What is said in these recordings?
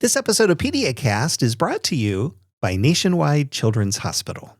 This episode of PediaCast is brought to you by Nationwide Children's Hospital.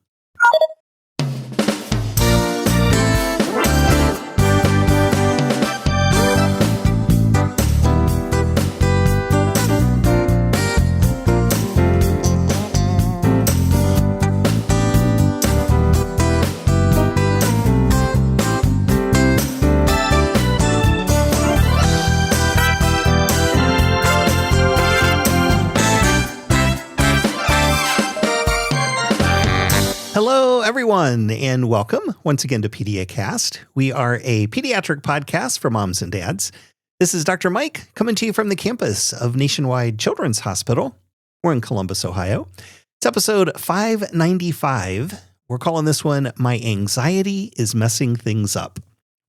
Hello, everyone, and welcome once again to PediaCast. We are a pediatric podcast for moms and dads. This is Dr. Mike coming to you from the campus of Nationwide Children's Hospital. We're in Columbus, Ohio. It's episode 595. We're calling this one, My Anxiety is Messing Things Up.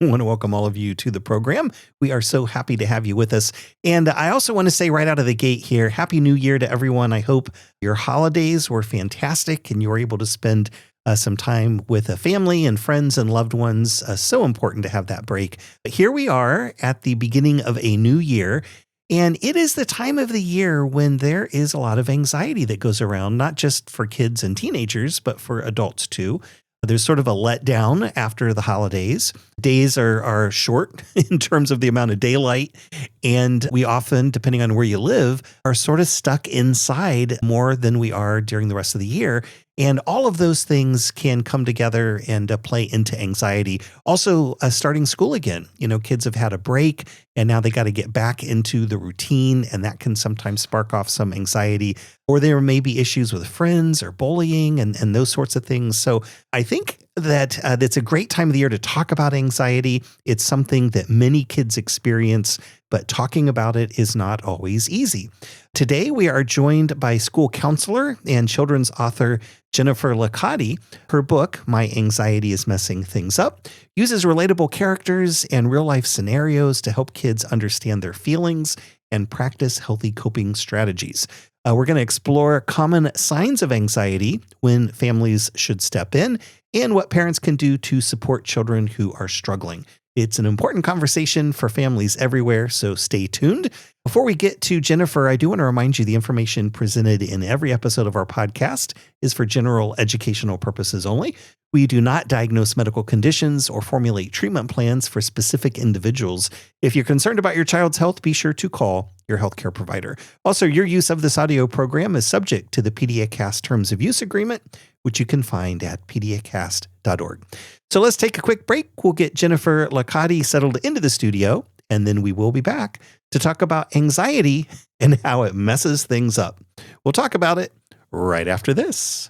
I want to welcome all of you to the program. We are so happy to have you with us. And I also want to say right out of the gate here, Happy New Year to everyone. I hope your holidays were fantastic and you were able to spend some time with a family and friends and loved ones. So important to have that break. But here we are at the beginning of a new year. And it is the time of the year when there is a lot of anxiety that goes around, not just for kids and teenagers, but for adults too. There's sort of a letdown after the holidays. Days are short in terms of the amount of daylight. And we often, depending on where you live, are sort of stuck inside more than we are during the rest of the year. And all of those things can come together and play into anxiety. Also, starting school again. You know, kids have had a break and now they got to get back into the routine. And that can sometimes spark off some anxiety. Or there may be issues with friends or bullying and those sorts of things. So I think that it's a great time of the year to talk about anxiety. It's something that many kids experience, but talking about it is not always easy. Today, we are joined by school counselor and children's author Jennifer Licate. Her book, My Anxiety is Messing Things Up, uses relatable characters and real-life scenarios to help kids understand their feelings and practice healthy coping strategies. We're going to explore common signs of anxiety, when families should step in, and what parents can do to support children who are struggling. It's an important conversation for families everywhere, so stay tuned. Before we get to Jennifer, I do want to remind you the information presented in every episode of our podcast is for general educational purposes only. We do not diagnose medical conditions or formulate treatment plans for specific individuals. If you're concerned about your child's health, be sure to call your healthcare provider. Also, your use of this audio program is subject to the PediaCast Terms of Use Agreement, which you can find at PediaCast.org. So let's take a quick break. We'll get Jennifer Licate settled into the studio, and then we will be back to talk about anxiety and how it messes things up. We'll talk about it right after this.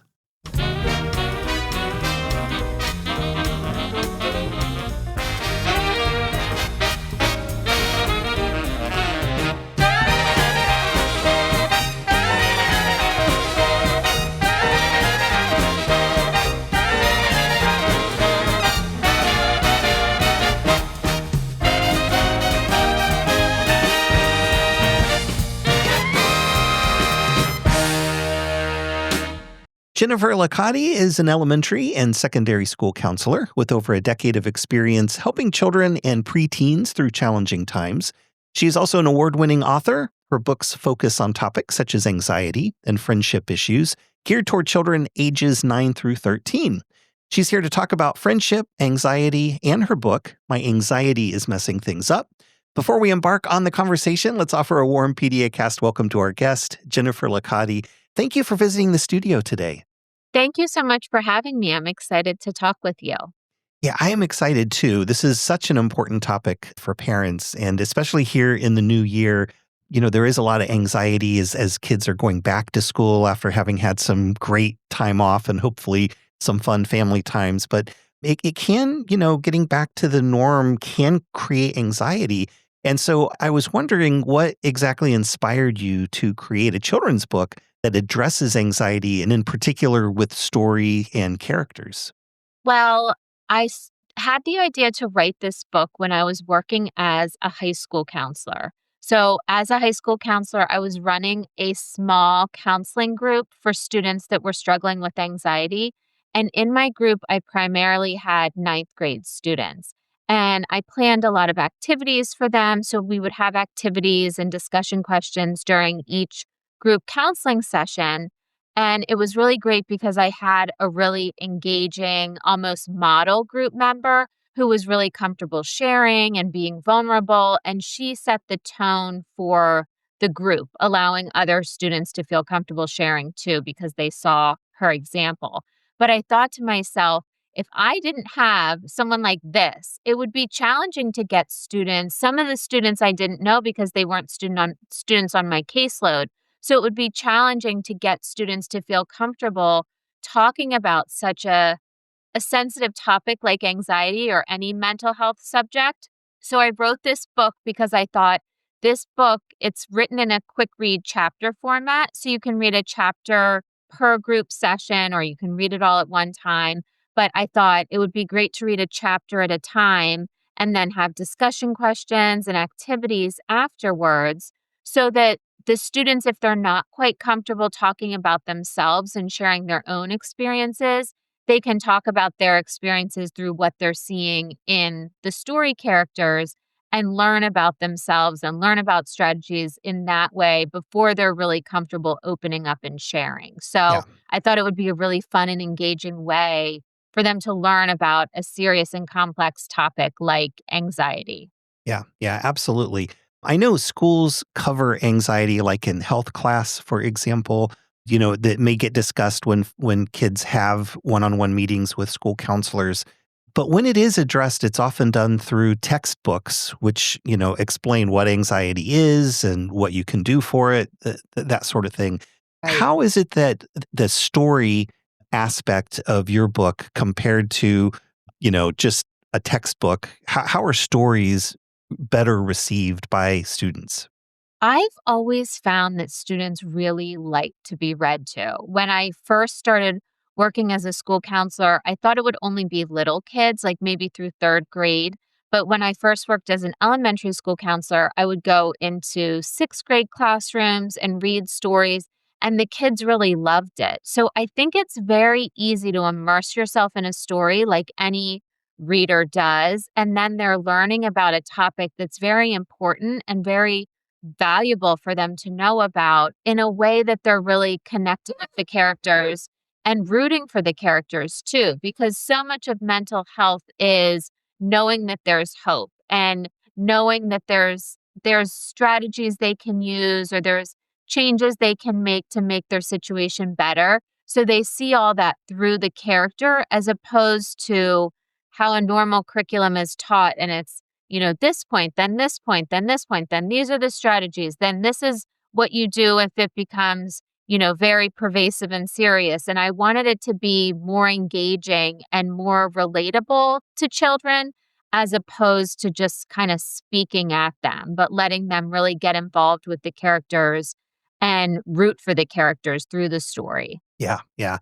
Jennifer Licate is an elementary and secondary school counselor with over a decade of experience helping children and preteens through challenging times. She is also an award-winning author. Her books focus on topics such as anxiety and friendship issues geared toward children ages 9 through 13. She's here to talk about friendship, anxiety, and her book, My Anxiety is Messing Things Up. Before we embark on the conversation, let's offer a warm PediaCast welcome to our guest, Jennifer Licate. Thank you for visiting the studio today. Thank you so much for having me. I'm excited to talk with you. Yeah, I am excited too. This is such an important topic for parents, and especially here in the new year. You know, there is a lot of anxiety as kids are going back to school after having had some great time off and hopefully some fun family times. But it can, getting back to the norm can create anxiety. And so I was wondering what exactly inspired you to create a children's book that addresses anxiety, and in particular with story and characters? Well, had the idea to write this book when I was working as a high school counselor. So as a high school counselor, I was running a small counseling group for students that were struggling with anxiety. And in my group, I primarily had ninth grade students. And I planned a lot of activities for them. So we would have activities and discussion questions during each group counseling session. And it was really great because I had a really engaging, almost model group member who was really comfortable sharing and being vulnerable. And she set the tone for the group, allowing other students to feel comfortable sharing too, because they saw her example. But I thought to myself, if I didn't have someone like this, it would be challenging to get students. Some of the students I didn't know because they weren't students on my caseload. So it would be challenging to get students to feel comfortable talking about such a sensitive topic like anxiety or any mental health subject. So I wrote this book because I thought this book, it's written in a quick read chapter format. So you can read a chapter per group session or you can read it all at one time. But I thought it would be great to read a chapter at a time and then have discussion questions and activities afterwards so that the students, if they're not quite comfortable talking about themselves and sharing their own experiences, they can talk about their experiences through what they're seeing in the story characters and learn about themselves and learn about strategies in that way before they're really comfortable opening up and sharing. Yeah. So I thought it would be a really fun and engaging way for them to learn about a serious and complex topic like anxiety. Yeah. Yeah. Absolutely. I know schools cover anxiety, like in health class, for example, that may get discussed when kids have one-on-one meetings with school counselors. But when it is addressed, it's often done through textbooks, which, explain what anxiety is and what you can do for it, that sort of thing. Right. How is it that the story aspect of your book compared to, just a textbook, how are stories better received by students? I've always found that students really like to be read to. When I first started working as a school counselor, I thought it would only be little kids, like maybe through third grade. But when I first worked as an elementary school counselor, I would go into sixth grade classrooms and read stories, and the kids really loved it. So I think it's very easy to immerse yourself in a story like any reader does. And then they're learning about a topic that's very important and very valuable for them to know about in a way that they're really connecting with the characters and rooting for the characters too, because so much of mental health is knowing that there's hope and knowing that there's strategies they can use or there's changes they can make their situation better. So they see all that through the character as opposed to how a normal curriculum is taught and it's this point, then this point, then this point, then these are the strategies, then this is what you do if it becomes, very pervasive and serious. And I wanted it to be more engaging and more relatable to children as opposed to just kind of speaking at them, but letting them really get involved with the characters and root for the characters through the story. Yeah. Yeah.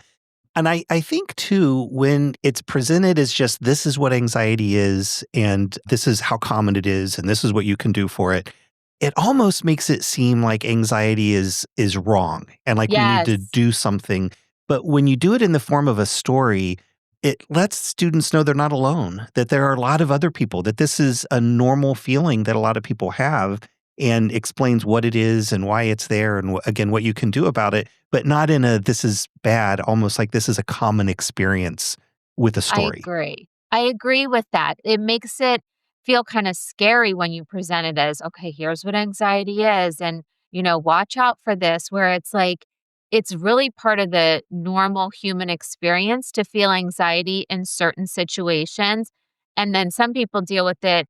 And I think too, when it's presented as just this is what anxiety is, and this is how common it is, and this is what you can do for it, it almost makes it seem like anxiety is wrong and like we need to Yes, do something. But when you do it in the form of a story, it lets students know they're not alone, that there are a lot of other people, that this is a normal feeling that a lot of people have, and explains what it is and why it's there and again what you can do about it, but not in a this is bad, almost like this is a common experience with a I story. agree. I agree with that. It makes it feel kind of scary when you present it as, okay, here's what anxiety is. And, watch out for this, where it's like, it's really part of the normal human experience to feel anxiety in certain situations. And then some people deal with it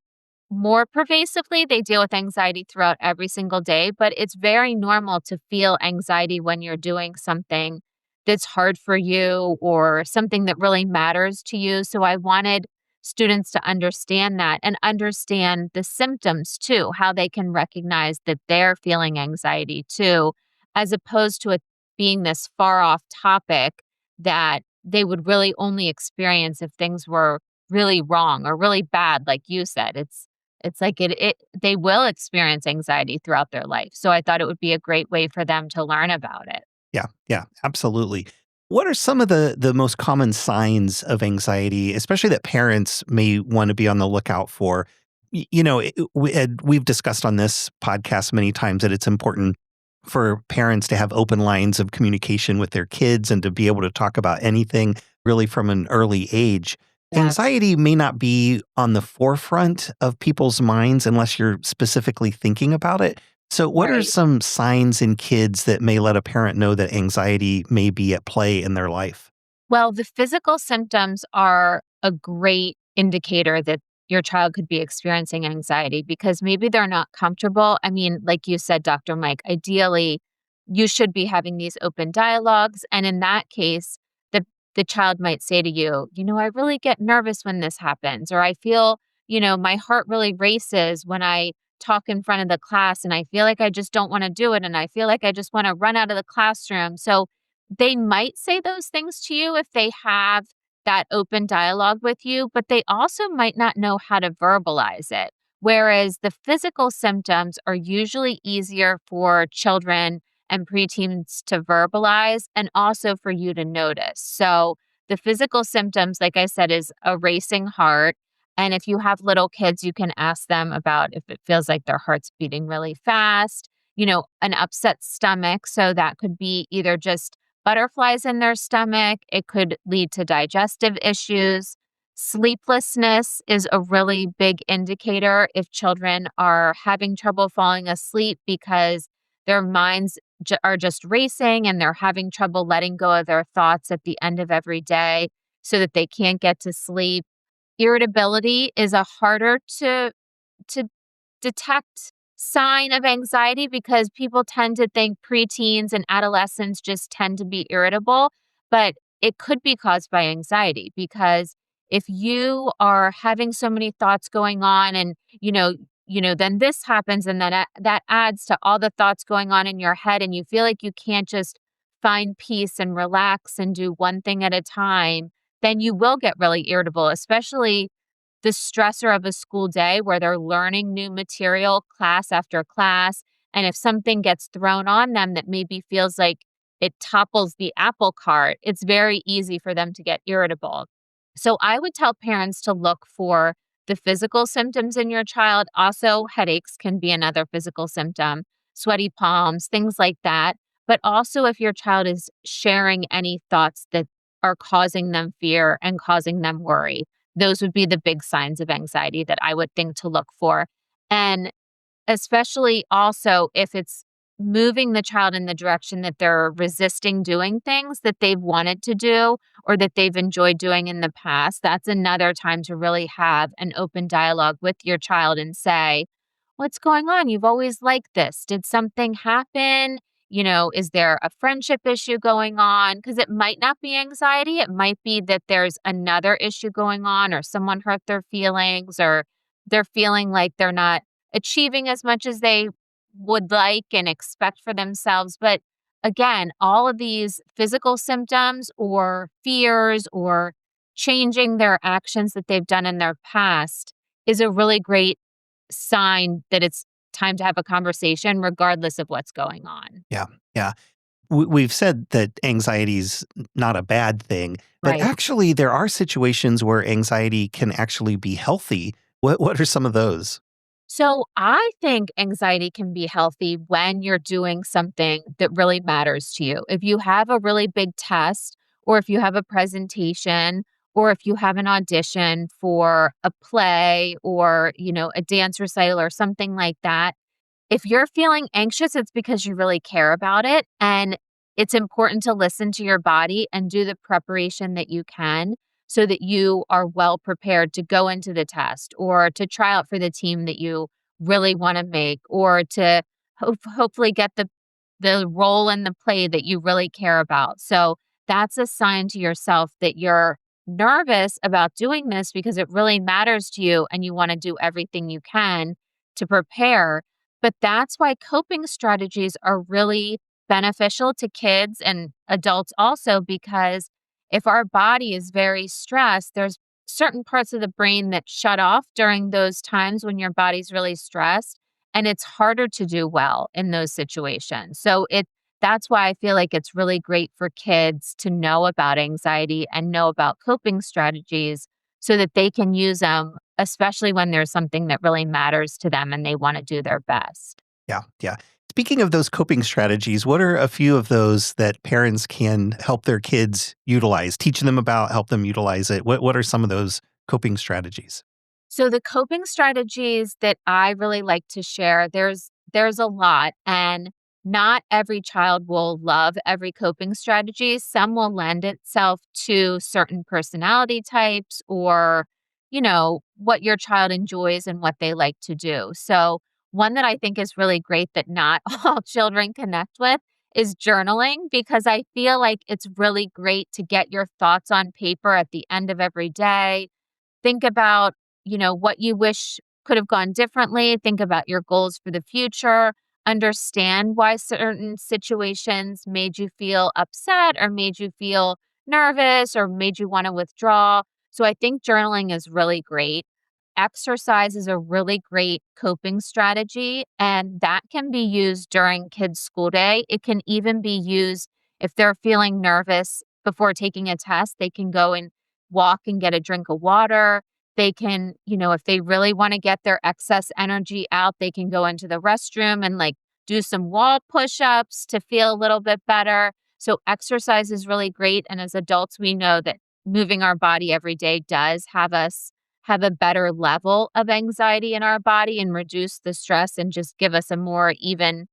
more pervasively. They deal with anxiety throughout every single day, but it's very normal to feel anxiety when you're doing something that's hard for you or something that really matters to you. So I wanted students to understand that and understand the symptoms too, how they can recognize that they're feeling anxiety too, as opposed to it being this far off topic that they would really only experience if things were really wrong or really bad, like you said. It's like it they will experience anxiety throughout their life. So I thought it would be a great way for them to learn about it. Yeah, yeah, absolutely. What are some of the most common signs of anxiety, especially that parents may want to be on the lookout for? We've discussed on this podcast many times that it's important for parents to have open lines of communication with their kids and to be able to talk about anything really from an early age. Yes. Anxiety may not be on the forefront of people's minds unless you're specifically thinking about it. So, what are Right. some signs in kids that may let a parent know that anxiety may be at play in their life? Well, the physical symptoms are a great indicator that your child could be experiencing anxiety because maybe they're not comfortable. I mean, like you said, Dr. Mike, ideally, you should be having these open dialogues. And in that case, the child might say to you, I really get nervous when this happens, or I feel, my heart really races when I talk in front of the class and I feel like I just don't want to do it. And I feel like I just want to run out of the classroom. So, they might say those things to you if they have that open dialogue with you, but they also might not know how to verbalize it. Whereas the physical symptoms are usually easier for children and preteens to verbalize and also for you to notice. So the physical symptoms, like I said, is a racing heart. And if you have little kids, you can ask them about if it feels like their heart's beating really fast, an upset stomach. So that could be either just butterflies in their stomach. It could lead to digestive issues. Sleeplessness is a really big indicator if children are having trouble falling asleep because their minds are just racing and they're having trouble letting go of their thoughts at the end of every day so that they can't get to sleep. Irritability is a harder to detect sign of anxiety because people tend to think preteens and adolescents just tend to be irritable, but it could be caused by anxiety because if you are having so many thoughts going on and then this happens and then that adds to all the thoughts going on in your head and you feel like you can't just find peace and relax and do one thing at a time, then you will get really irritable, especially the stressor of a school day where they're learning new material class after class. And if something gets thrown on them that maybe feels like it topples the apple cart, it's very easy for them to get irritable. So I would tell parents to look for the physical symptoms in your child. Also, headaches can be another physical symptom, sweaty palms, things like that. But also, if your child is sharing any thoughts that are causing them fear and causing them worry, those would be the big signs of anxiety that I would think to look for. And especially also if it's moving the child in the direction that they're resisting doing things that they've wanted to do or that they've enjoyed doing in the past, that's another time to really have an open dialogue with your child and say, "What's going on? You've always liked this. Did something happen? Is there a friendship issue going on?" Because it might not be anxiety. It might be that there's another issue going on, or someone hurt their feelings, or they're feeling like they're not achieving as much as they would like and expect for themselves. But again, all of these physical symptoms or fears or changing their actions that they've done in their past is a really great sign that it's time to have a conversation regardless of what's going on. Yeah. Yeah. We've said that anxiety is not a bad thing, but Right. actually, there are situations where anxiety can actually be healthy. What are some of those? So I think anxiety can be healthy when you're doing something that really matters to you. If you have a really big test, or if you have a presentation, or if you have an audition for a play or, a dance recital or something like that, if you're feeling anxious, it's because you really care about it. And it's important to listen to your body and do the preparation that you can so that you are well prepared to go into the test or to try out for the team that you really want to make or to hopefully get the role in the play that you really care about. So that's a sign to yourself that you're nervous about doing this because it really matters to you and you want to do everything you can to prepare. But that's why coping strategies are really beneficial to kids and adults also, because if our body is very stressed, there's certain parts of the brain that shut off during those times when your body's really stressed, and it's harder to do well in those situations. So that's why I feel like it's really great for kids to know about anxiety and know about coping strategies so that they can use them, especially when there's something that really matters to them and they want to do their best. Yeah, yeah. Speaking of those coping strategies, what are a few of those that parents can help their kids utilize, teach them about, help them utilize it? What are some of those coping strategies? So the coping strategies that I really like to share, there's a lot, and not every child will love every coping strategy. Some will lend itself to certain personality types or, what your child enjoys and what they like to do. So one that I think is really great that not all children connect with is journaling, because I feel like it's really great to get your thoughts on paper at the end of every day. Think about, what you wish could have gone differently. Think about your goals for the future. Understand why certain situations made you feel upset or made you feel nervous or made you want to withdraw. So I think journaling is really great. Exercise is a really great coping strategy, and that can be used during kids' school day. It can even be used if they're feeling nervous before taking a test. They can go and walk and get a drink of water. They can, if they really want to get their excess energy out, they can go into the restroom and do some wall push-ups to feel a little bit better. So exercise is really great. And as adults, we know that moving our body every day does have us have a better level of anxiety in our body and reduce the stress and just give us a more even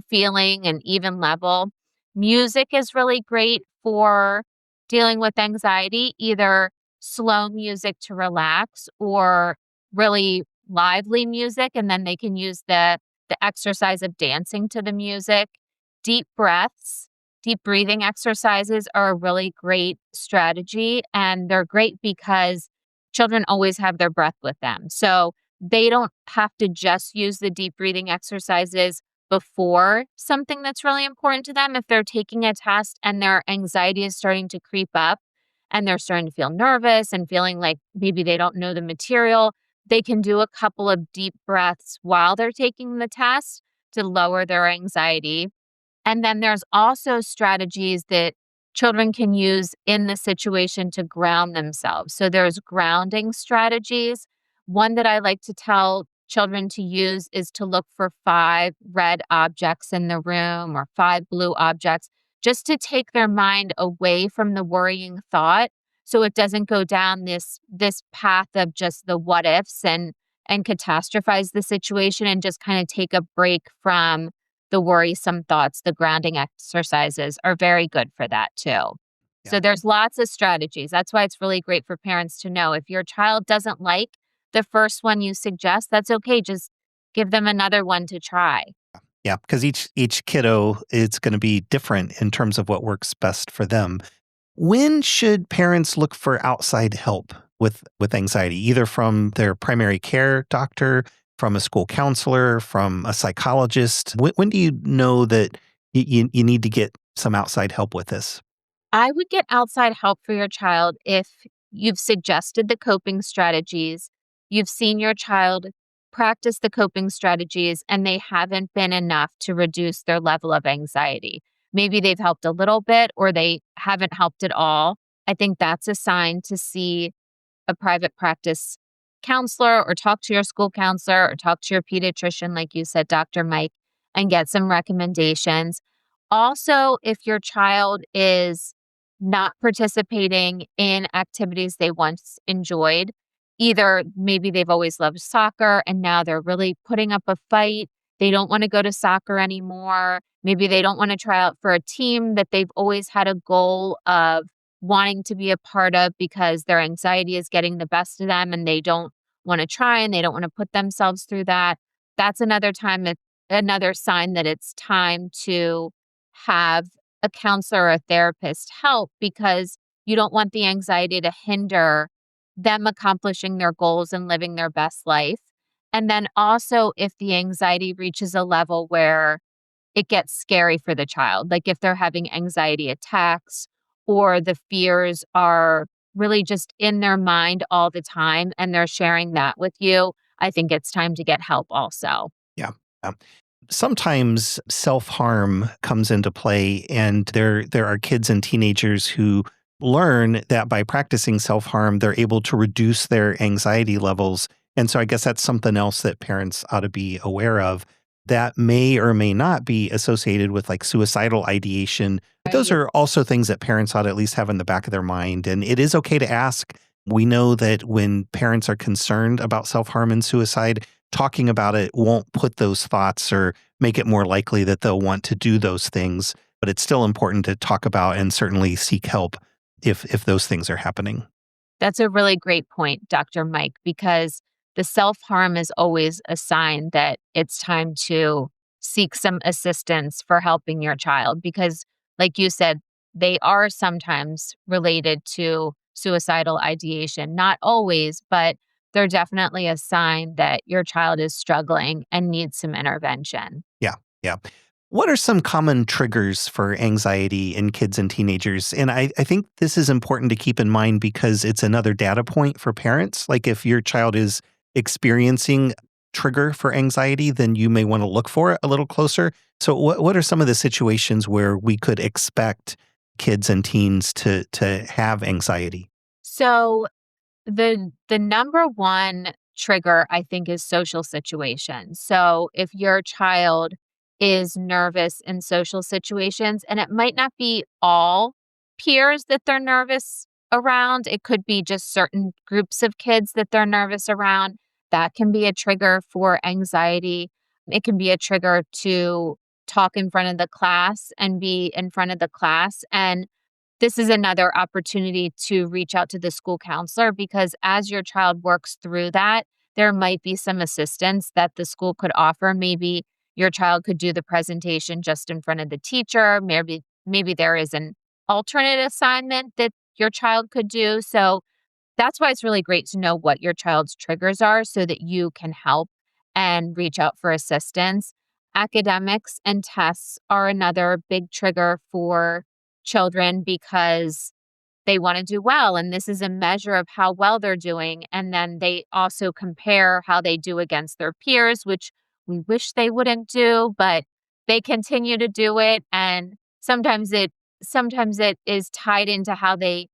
feeling and even level. Music is really great for dealing with anxiety, either slow music to relax or really lively music, and then they can use the exercise of dancing to the music. Deep breaths, deep breathing exercises are a really great strategy, and they're great because children always have their breath with them. So they don't have to just use the deep breathing exercises before something that's really important to them. If they're taking a test and their anxiety is starting to creep up and they're starting to feel nervous and feeling like maybe they don't know the material, they can do a couple of deep breaths while they're taking the test to lower their anxiety. And then there's also strategies that children can use in the situation to ground themselves. So there's grounding strategies. One that I like to tell children to use is to look for 5 red objects in the room or 5 blue objects, just to take their mind away from the worrying thought so it doesn't go down this path of just the what ifs and catastrophize the situation, and just kind of take a break from the worrisome thoughts. The grounding exercises are very good for that too. Yeah. So there's lots of strategies. That's why it's really great for parents to know if your child doesn't like the first one you suggest, that's okay. Just give them another one to try. Yeah, because each kiddo is going to be different in terms of what works best for them. When should parents look for outside help with anxiety, either from their primary care doctor, from a school counselor, from a psychologist? When do you know that you need to get some outside help with this? I would get outside help for your child if you've suggested the coping strategies, you've seen your child practice the coping strategies, and they haven't been enough to reduce their level of anxiety. Maybe they've helped a little bit or they haven't helped at all. I think that's a sign to see a private practice counselor or talk to your school counselor or talk to your pediatrician, like you said, Dr. Mike, and get some recommendations. Also, if your child is not participating in activities they once enjoyed, either maybe they've always loved soccer and now they're really putting up a fight, they don't want to go to soccer anymore. Maybe they don't want to try out for a team that they've always had a goal of wanting to be a part of because their anxiety is getting the best of them and they don't want to try and they don't want to put themselves through that. That's another sign that it's time to have a counselor or a therapist help, because you don't want the anxiety to hinder them accomplishing their goals and living their best life. And then also, if the anxiety reaches a level where it gets scary for the child, like if they're having anxiety attacks or the fears are really just in their mind all the time and they're sharing that with you, I think it's time to get help also. Yeah. Yeah. Sometimes self-harm comes into play, and there are kids and teenagers who learn that by practicing self-harm, they're able to reduce their anxiety levels. And so I guess that's something else that parents ought to be aware of. that may or may not be associated with like suicidal ideation. But those Right. are also things that parents ought to at least have in the back of their mind. And it is okay to ask. We know that when parents are concerned about self-harm and suicide, talking about it won't put those thoughts or make it more likely that they'll want to do those things. But it's still important to talk about and certainly seek help if those things are happening. That's a really great point, Dr. Mike, because the self harm is always a sign that it's time to seek some assistance for helping your child. Because, like you said, they are sometimes related to suicidal ideation. Not always, but they're definitely a sign that your child is struggling and needs some intervention. Yeah, yeah. What are some common triggers for anxiety in kids and teenagers? And I think this is important to keep in mind because it's another data point for parents. Like if your child is experiencing trigger for anxiety, then you may want to look for it a little closer. So what are some of the situations where we could expect kids and teens to have anxiety? So, the number one trigger, I think, is social situations. So if your child is nervous in social situations, and it might not be all peers that they're nervous around, it could be just certain groups of kids that they're nervous around. That can be a trigger for anxiety. It can be a trigger to talk in front of the class and be in front of the class. And this is another opportunity to reach out to the school counselor because as your child works through that, there might be some assistance that the school could offer. Maybe your child could do the presentation just in front of the teacher. Maybe there is an alternate assignment that your child could do. So that's why it's really great to know what your child's triggers are so that you can help and reach out for assistance. Academics and tests are another big trigger for children because they want to do well. And this is a measure of how well they're doing. And then they also compare how they do against their peers, which we wish they wouldn't do, but they continue to do it. And sometimes it is tied into how they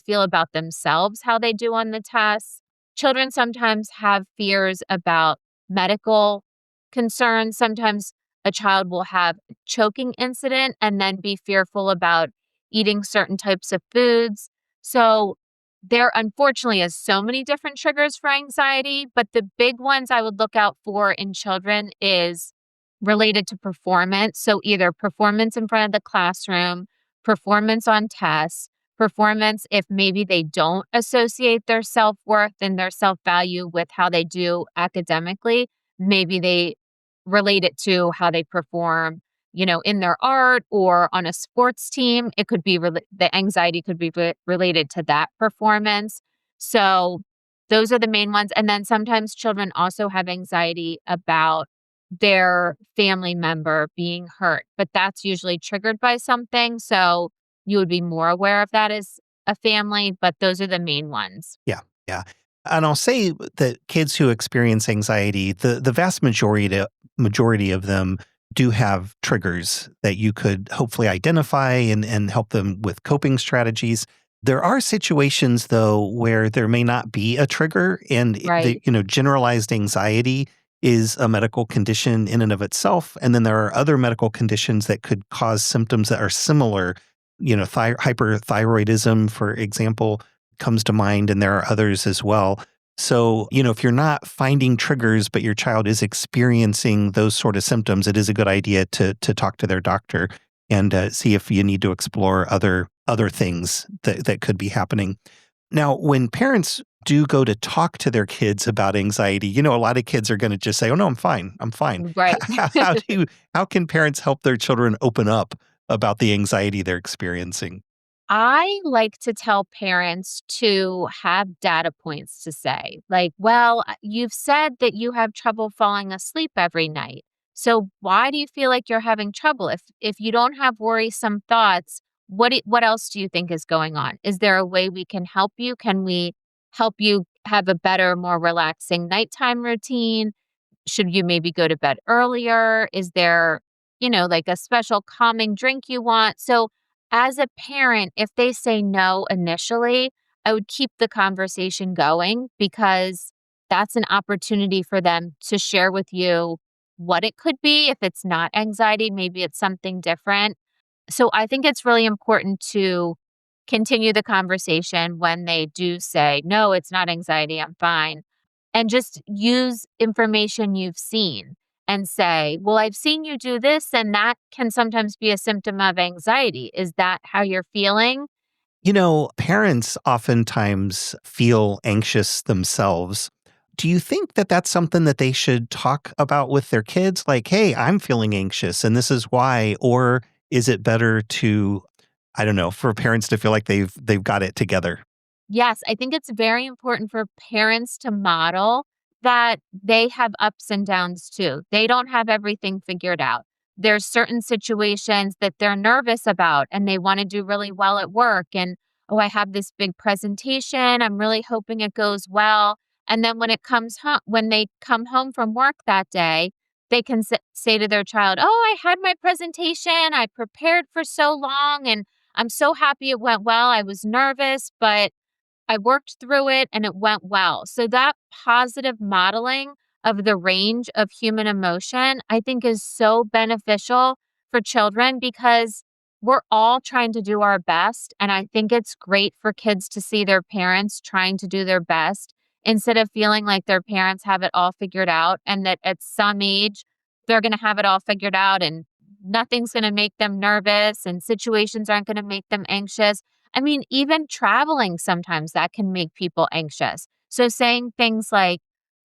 feel about themselves, how they do on the tests. Children sometimes have fears about medical concerns. Sometimes a child will have a choking incident and then be fearful about eating certain types of foods. So there unfortunately is so many different triggers for anxiety, but the big ones I would look out for in children is related to performance. So either performance in front of the classroom, performance on tests, performance if maybe they don't associate their self-worth and their self-value with how they do academically. Maybe they relate it to how they perform, in their art or on a sports team. It could be the anxiety could be related to that performance. So those are the main ones. And then sometimes children also have anxiety about their family member being hurt, but that's usually triggered by something. So you would be more aware of that as a family, but those are the main ones. Yeah, yeah. And I'll say that kids who experience anxiety, the vast majority of them do have triggers that you could hopefully identify and help them with coping strategies. There are situations though where there may not be a trigger and Right. generalized anxiety is a medical condition in and of itself. And then there are other medical conditions that could cause symptoms that are similar. Hyperthyroidism, for example, comes to mind, and there are others as well. So, if you're not finding triggers, but your child is experiencing those sort of symptoms, it is a good idea to talk to their doctor and see if you need to explore other things that could be happening. Now, when parents do go to talk to their kids about anxiety, a lot of kids are going to just say, "Oh no, I'm fine. I'm fine." Right. How can parents help their children open up about the anxiety they're experiencing? I like to tell parents to have data points to say, like, well, you've said that you have trouble falling asleep every night. So why do you feel like you're having trouble? If you don't have worrisome thoughts, what else do you think is going on? Is there a way we can help you? Can we help you have a better, more relaxing nighttime routine? Should you maybe go to bed earlier? Is there, like a special calming drink you want? So, as a parent, if they say no initially, I would keep the conversation going because that's an opportunity for them to share with you what it could be. If it's not anxiety, maybe it's something different. So I think it's really important to continue the conversation when they do say, no, it's not anxiety, I'm fine. And just use information you've seen and say, well, I've seen you do this, and that can sometimes be a symptom of anxiety. Is that how you're feeling? Parents oftentimes feel anxious themselves. Do you think that that's something that they should talk about with their kids? Like, hey, I'm feeling anxious and this is why. Or is it better to, I don't know, for parents to feel like they've got it together? Yes, I think it's very important for parents to model that they have ups and downs too. They don't have everything figured out. There's certain situations that they're nervous about and they want to do really well at work. And, oh, I have this big presentation. I'm really hoping it goes well. And then when it comes home, when they come home from work that day, they can say to their child, oh, I had my presentation. I prepared for so long and I'm so happy it went well. I was nervous, but I worked through it and it went well. So that positive modeling of the range of human emotion, I think is so beneficial for children because we're all trying to do our best. And I think it's great for kids to see their parents trying to do their best instead of feeling like their parents have it all figured out and that at some age they're going to have it all figured out and nothing's going to make them nervous and situations aren't going to make them anxious. I mean, even traveling sometimes that can make people anxious. So saying things like,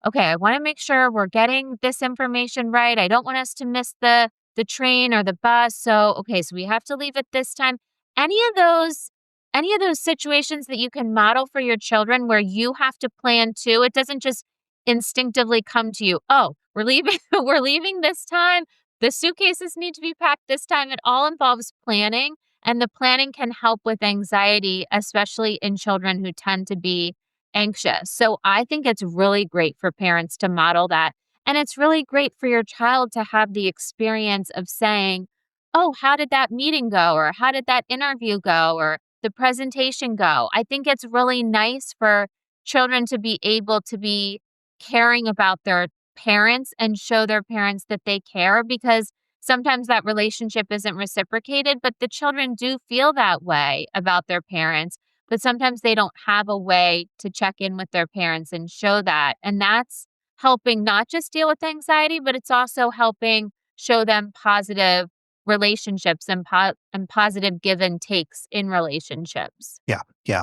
okay, I want to make sure we're getting this information right. I don't want us to miss the train or the bus. So, okay, so we have to leave at this time. Any of those any of those situations that you can model for your children where you have to plan too. It doesn't just instinctively come to you. Oh, we're leaving we're leaving this time. The suitcases need to be packed this time. It all involves planning and the planning can help with anxiety, especially in children who tend to be anxious. So I think it's really great for parents to model that. And it's really great for your child to have the experience of saying, oh, how did that meeting go? Or how did that interview go? Or the presentation go? I think it's really nice for children to be able to be caring about their parents and show their parents that they care because sometimes that relationship isn't reciprocated, but the children do feel that way about their parents, but sometimes they don't have a way to check in with their parents and show that. And that's helping not just deal with anxiety, but it's also helping show them positive relationships and positive give and takes in relationships. Yeah, yeah.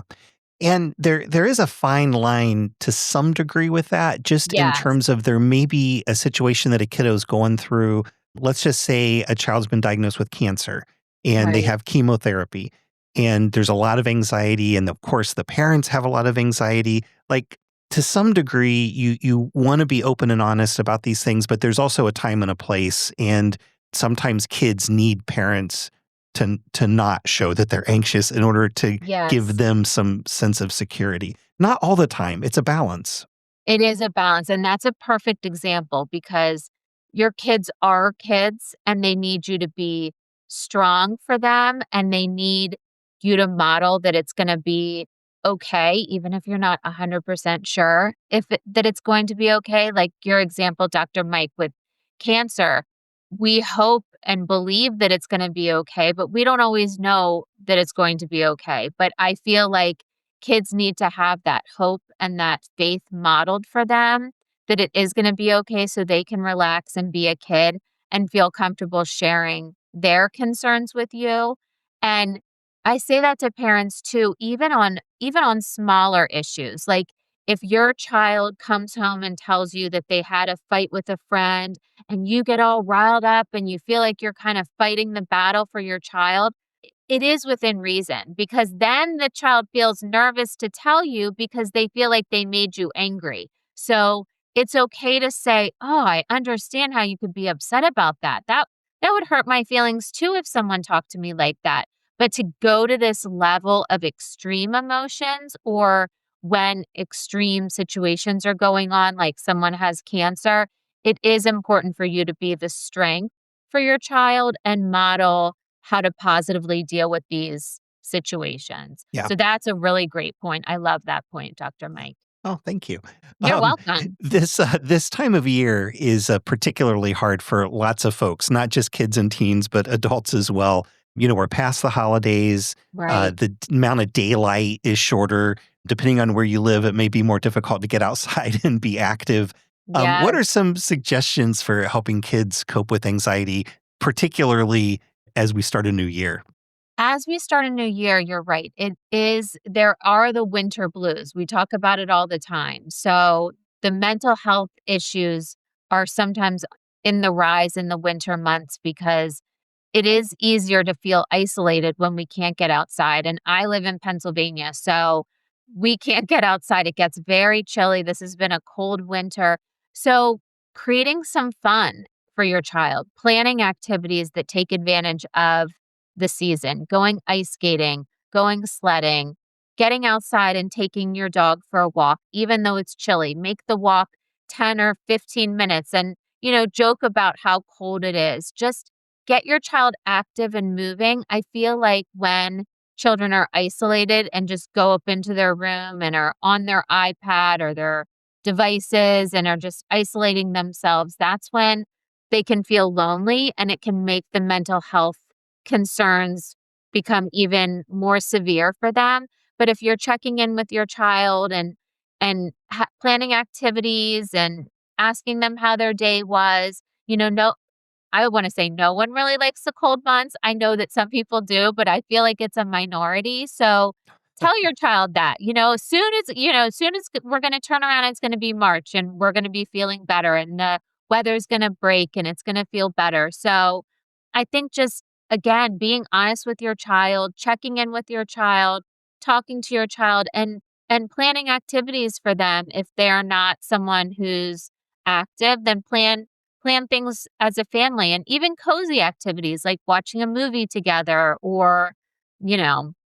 And there is a fine line to some degree with that, just in Yes, terms of there may be a situation that a kiddo's going through. Let's just say a child's been diagnosed with cancer and they right. have chemotherapy and there's a lot of anxiety. And of course, the parents have a lot of anxiety. Like to some degree, you want to be open and honest about these things, but there's also a time and a place. And sometimes kids need parents to not show that they're anxious in order to give Yes. them some sense of security. Not all the time. It's a balance. It is a balance, and that's a perfect example because your kids are kids and they need you to be strong for them and they need you to model that it's gonna be okay, even if you're not 100% sure that it's going to be okay. Like your example, Dr. Mike, with cancer, we hope and believe that it's gonna be okay, but we don't always know that it's going to be okay. But I feel like kids need to have that hope and that faith modeled for them that it is going to be okay so they can relax and be a kid and feel comfortable sharing their concerns with you. And I say that to parents too, even on smaller issues. Like if your child comes home and tells you that they had a fight with a friend and you get all riled up and you feel like you're kind of fighting the battle for your child, it is within reason because then the child feels nervous to tell you because they feel like they made you angry. So it's okay to say, "Oh, I understand how you could be upset about that. That would hurt my feelings too if someone talked to me like that." But to go to this level of extreme emotions or when extreme situations are going on, like someone has cancer, it is important for you to be the strength for your child and model how to positively deal with these situations. Yeah. So that's a really great point. I love that point, Dr. Mike. Oh, thank you. You're Um, welcome. this time of year is particularly hard for lots of folks, not just kids and teens, but adults as well. We're past the holidays. Right. The amount of daylight is shorter. Depending on where you live, it may be more difficult to get outside and be active. What Yes. are some suggestions for helping kids cope with anxiety, particularly as we start a new year? As we start a new year, you're right. There are the winter blues. We talk about it all the time. So the mental health issues are sometimes in the rise in the winter months because it is easier to feel isolated when we can't get outside. And I live in Pennsylvania, so we can't get outside. It gets very chilly. This has been a cold winter. So, creating some fun for your child, planning activities that take advantage of the season, going ice skating, going sledding, getting outside and taking your dog for a walk, even though it's chilly. Make the walk 10 or 15 minutes and, joke about how cold it is. Just get your child active and moving. I feel like when children are isolated and just go up into their room and are on their iPad or their devices and are just isolating themselves, that's when they can feel lonely and it can make the mental health concerns become even more severe for them. But if you're checking in with your child and planning activities and asking them how their day was, no, I wanna say no one really likes the cold months. I know that some people do, but I feel like it's a minority, so tell your child that, as soon as we're gonna turn around, it's gonna be March, and we're gonna be feeling better, and the weather's gonna break, and it's gonna feel better. So, I think just, again, being honest with your child, checking in with your child, talking to your child, and planning activities for them. If they're not someone who's active, then plan things as a family and even cozy activities like watching a movie together or,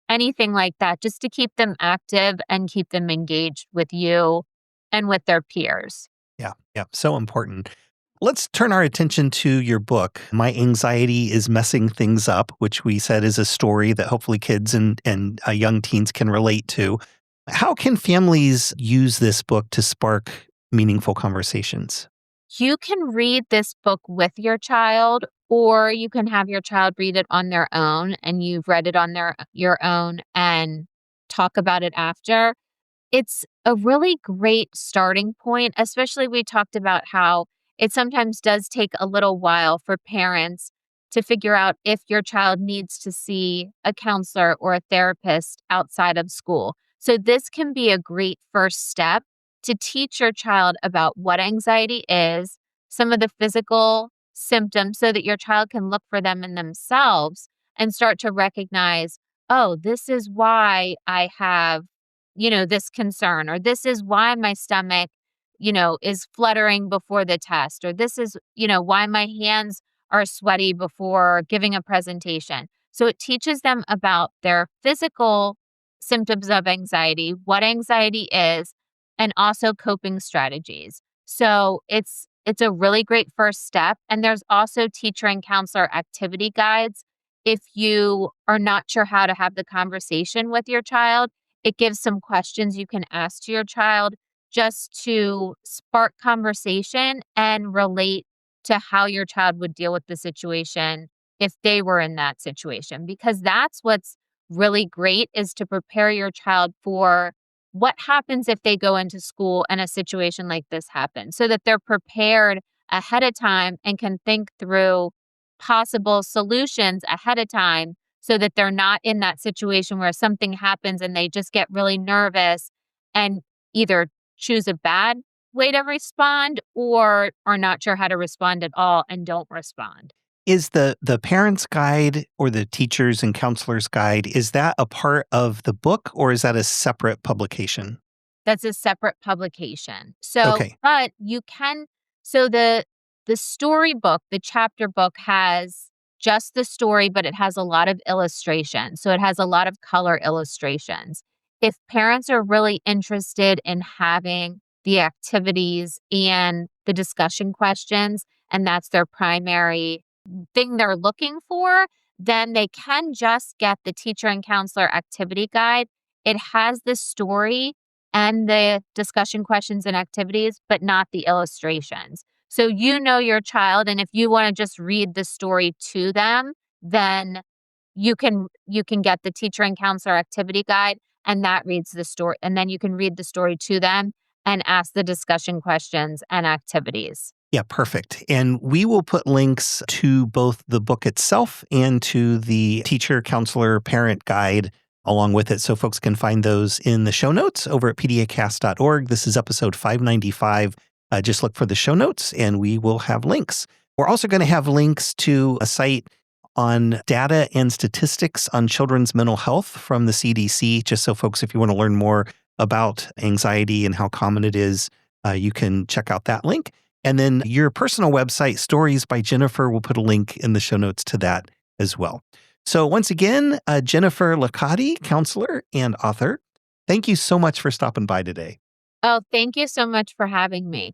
anything like that, just to keep them active and keep them engaged with you and with their peers. Yeah, yeah, so important. Let's turn our attention to your book, My Anxiety is Messing Things Up, which we said is a story that hopefully kids and young teens can relate to. How can families use this book to spark meaningful conversations? You can read this book with your child, or you can have your child read it on their own and you've read it on your own and talk about it after. It's a really great starting point, especially we talked about how it sometimes does take a little while for parents to figure out if your child needs to see a counselor or a therapist outside of school. So, this can be a great first step to teach your child about what anxiety is, some of the physical symptoms, so that your child can look for them in themselves and start to recognize, oh, this is why I have this concern, or this is why my stomach, is fluttering before the test, or this is, why my hands are sweaty before giving a presentation. So it teaches them about their physical symptoms of anxiety, what anxiety is, and also coping strategies. So it's a really great first step. And there's also teacher and counselor activity guides. If you are not sure how to have the conversation with your child, it gives some questions you can ask to your child just to spark conversation and relate to how your child would deal with the situation if they were in that situation. Because that's what's really great, is to prepare your child for what happens if they go into school and a situation like this happens, so that they're prepared ahead of time and can think through possible solutions ahead of time, so that they're not in that situation where something happens and they just get really nervous and either choose a bad way to respond or are not sure how to respond at all and don't respond. Is the parents' guide or the teachers and counselors' guide, is that a part of the book or is that a separate publication? That's a separate publication. So, Okay. but you can, so the storybook, the chapter book has just the story, but it has a lot of illustration. So it has a lot of color illustrations. If parents are really interested in having the activities and the discussion questions, and that's their primary thing they're looking for, then they can just get the teacher and counselor activity guide. It has the story and the discussion questions and activities, but not the illustrations. So you know your child, and if you want to just read the story to them, then you can get the teacher and counselor activity guide, and that reads the story, and then you can read the story to them and ask the discussion questions and activities. Yeah, perfect. And we will put links to both the book itself and to the teacher, counselor, parent guide along with it. So folks can find those in the show notes over at PediaCast.org. This is episode 595. Just look for the show notes and we will have links. We're also going to have links to a site on data and statistics on children's mental health from the CDC, just so folks, if you want to learn more about anxiety and how common it is, you can check out that link. And then your personal website, Stories by Jennifer, we'll put a link in the show notes to that as well. So once again, Jennifer Licate, counselor and author, thank you so much for stopping by today. Oh, thank you so much for having me.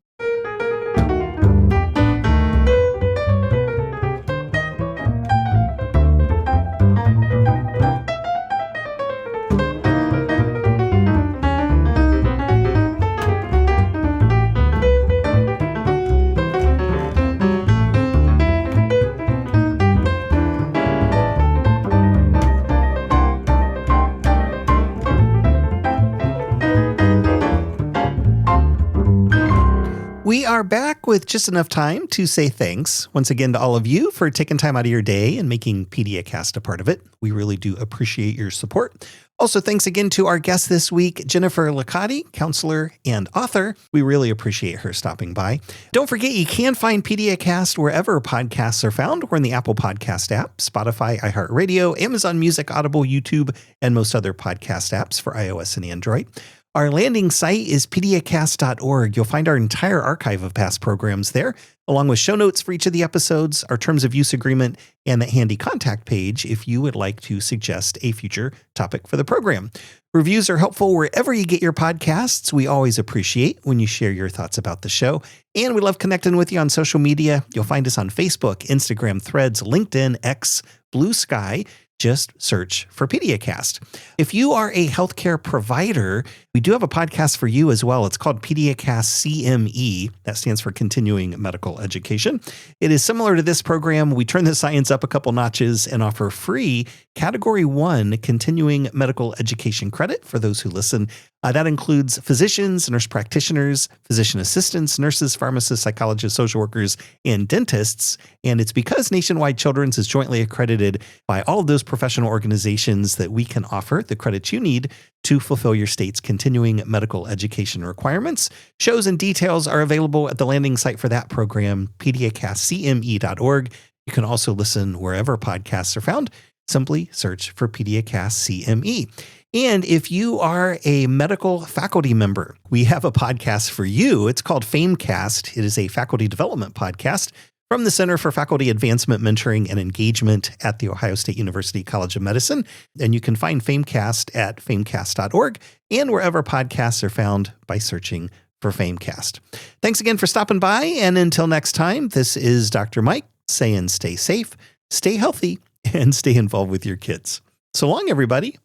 We are back with just enough time to say thanks once again to all of you for taking time out of your day and making PediaCast a part of it. We really do appreciate your support. Also, thanks again to our guest this week, Jennifer Licate, counselor and author. We really appreciate her stopping by. Don't forget, you can find PediaCast wherever podcasts are found. We're in the Apple Podcast app, Spotify, iHeartRadio, Amazon Music, Audible, YouTube, and most other podcast apps for iOS and Android. Our landing site is PediaCast.org. You'll find our entire archive of past programs there, along with show notes for each of the episodes, our terms of use agreement, and that handy contact page if you would like to suggest a future topic for the program. Reviews are helpful wherever you get your podcasts. We always appreciate when you share your thoughts about the show. And we love connecting with you on social media. You'll find us on Facebook, Instagram, Threads, LinkedIn, X, Blue Sky. Just search for PediaCast. If you are a healthcare provider, we do have a podcast for you as well. It's called PediaCast CME. That stands for Continuing Medical Education. It is similar to this program. We turn the science up a couple notches and offer free Category 1 Continuing Medical Education credit for those who listen. That includes physicians, nurse practitioners, physician assistants, nurses, pharmacists, psychologists, social workers, and dentists. And it's because Nationwide Children's is jointly accredited by all of those professional organizations that we can offer the credits you need to fulfill your state's continuing medical education requirements. Shows and details are available at the landing site for that program, PediaCastCME.org. You can also listen wherever podcasts are found. Simply search for PediaCast CME. And if you are a medical faculty member, we have a podcast for you. It's called FameCast. It is a faculty development podcast from the Center for Faculty Advancement, Mentoring, and Engagement at The Ohio State University College of Medicine. And you can find FameCast at famecast.org and wherever podcasts are found by searching for FameCast. Thanks again for stopping by. And until next time, this is Dr. Mike saying stay safe, stay healthy, and stay involved with your kids. So long, everybody.